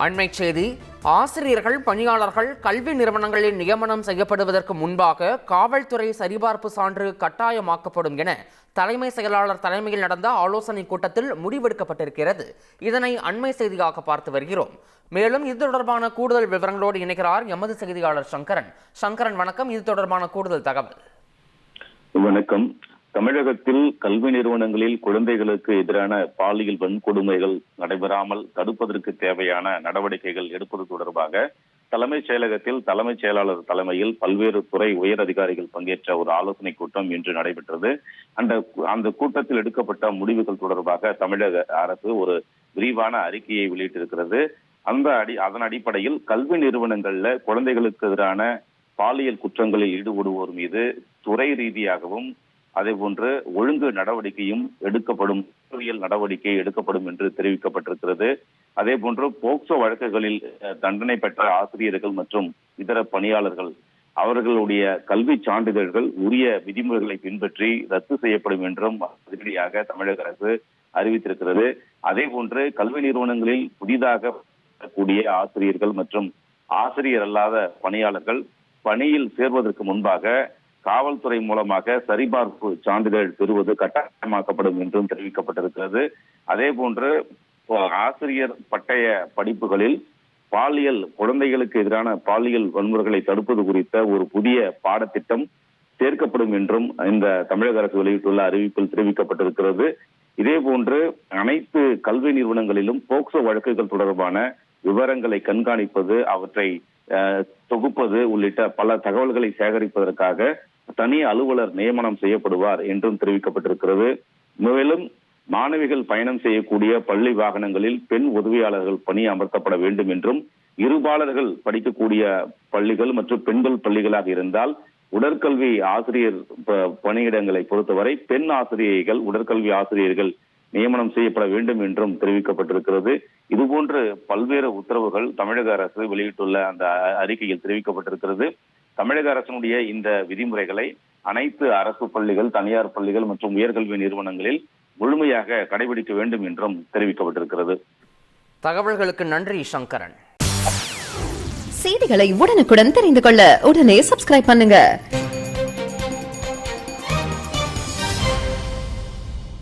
அண்மைச் செய்தி. ஆசிரியர்கள், பணியாளர்கள் கல்வி நிறுவனங்களில் நியமனம் செய்யப்படுவதற்கு முன்பாக காவல்துறை சரிபார்ப்பு சான்று கட்டாயமாக்கப்படும் என தலைமை செயலாளர் தலைமையில் நடந்த ஆலோசனைக் கூட்டத்தில் முடிவெடுக்கப்பட்டிருக்கிறது. இதனை அண்மை செய்தியாக பார்த்து வருகிறோம். மேலும் இது தொடர்பான கூடுதல் விவரங்களோடு இணைக்கிறார் எமது செய்தியாளர் சங்கரன். சங்கரன், வணக்கம். இது தொடர்பான கூடுதல் தகவல். வணக்கம். தமிழகத்தில் கல்வி நிறுவனங்களில் குழந்தைகளுக்கு எதிரான பாலியல் வன்கொடுமைகள் நடைபெறாமல் தடுப்பதற்கு தேவையான நடவடிக்கைகள் எடுப்பது தொடர்பாக தலைமைச் செயலகத்தில் தலைமைச் செயலாளர் தலைமையில் பல்வேறு துறை உயர் அதிகாரிகள் பங்கேற்ற ஒரு ஆலோசனை கூட்டம் இன்று நடைபெற்றது. அந்த கூட்டத்தில் எடுக்கப்பட்ட முடிவுகள் தொடர்பாக தமிழக அரசு ஒரு விரிவான அறிக்கையை வெளியிட்டிருக்கிறது. அதன் அடிப்படையில் கல்வி நிறுவனங்கள்ல குழந்தைகளுக்கு எதிரான பாலியல் குற்றங்களில் ஈடுபடுவோர் மீது துறை ரீதியாகவும் அதே போன்று ஒழுங்கு நடவடிக்கையும் எடுக்கப்படும், நடவடிக்கை எடுக்கப்படும் என்று தெரிவிக்கப்பட்டிருக்கிறது. அதே போன்று போக்சோ வழக்குகளில் தண்டனை பெற்ற ஆசிரியர்கள் மற்றும் இதர பணியாளர்கள் அவர்களுடைய கல்வி சான்றிதழ்கள் உரிய விதிமுறைகளை பின்பற்றி ரத்து செய்யப்படும் என்றும் அதிரடியாக தமிழக அரசு அறிவித்திருக்கிறது. அதே போன்று கல்வி நிறுவனங்களில் புதிதாக கூடிய ஆசிரியர்கள் மற்றும் ஆசிரியர் அல்லாத பணியாளர்கள் பணியில் சேர்வதற்கு முன்பாக காவல்துறை மூலமாக சரிபார்ப்பு சான்றிதழ் பெறுவது கட்டாயமாக்கப்படும் என்றும் தெரிவிக்கப்பட்டிருக்கிறது. அதே போன்று ஆசிரியர் பட்டய படிப்புகளில் குழந்தைகளுக்கு எதிரான பாலியல் வன்முறைகளை தடுப்பது குறித்த ஒரு புதிய பாடத்திட்டம் சேர்க்கப்படும் என்றும் இந்த தமிழக அரசு வெளியிட்டுள்ள அறிவிப்பில் தெரிவிக்கப்பட்டிருக்கிறது. இதே போன்று அனைத்து கல்வி நிறுவனங்களிலும் போக்சோ வழக்குகள் தொடர்பான விவரங்களை கண்காணிப்பது, அவற்றை தொகுப்பது உள்ளிட்ட பல தகவல்களை சேகரிப்பதற்காக தனி அலுவலர் நியமனம் செய்யப்படுவார் என்றும் தெரிவிக்கப்பட்டிருக்கிறது. மேலும் மாணவிகள் பயணம் செய்யக்கூடிய பள்ளி வாகனங்களில் பெண் உதவியாளர்கள் பணி அமர்த்தப்பட வேண்டும் என்றும், இருபாலர்கள் படிக்கக்கூடிய பள்ளிகள் மற்றும் பெண்கள் பள்ளிகளாக இருந்தால் உடற்கல்வி ஆசிரியர் பணியிடங்களை பொறுத்தவரை பெண் ஆசிரியர்கள், உடற்கல்வி ஆசிரியர்கள் நியமனம் செய்யப்பட வேண்டும் என்றும் தெரிவிக்கப்பட்டிருக்கிறது. இதுபோன்று பல்வேறு உத்தரவுகள் தமிழக அரசு வெளியிட்டுள்ள அந்த அறிக்கையில் தெரிவிக்கப்பட்டிருக்கிறது. தமிழக அரசினுடைய இந்த விதிமுறைகளை அனைத்து அரசு பள்ளிகள், தனியார் பள்ளிகள் மற்றும் உயர்கல்வி நிறுவனங்களில் முழுமையாக கடைபிடிக்க வேண்டும் என்றும் தெரிவிக்கப்பட்டிருக்கிறது. தகவல்களுக்கு நன்றி சங்கரன். செய்திகளை உடனுக்குடன் தெரிந்து கொள்ள உடனே சப்ஸ்கிரைப் பண்ணுங்க.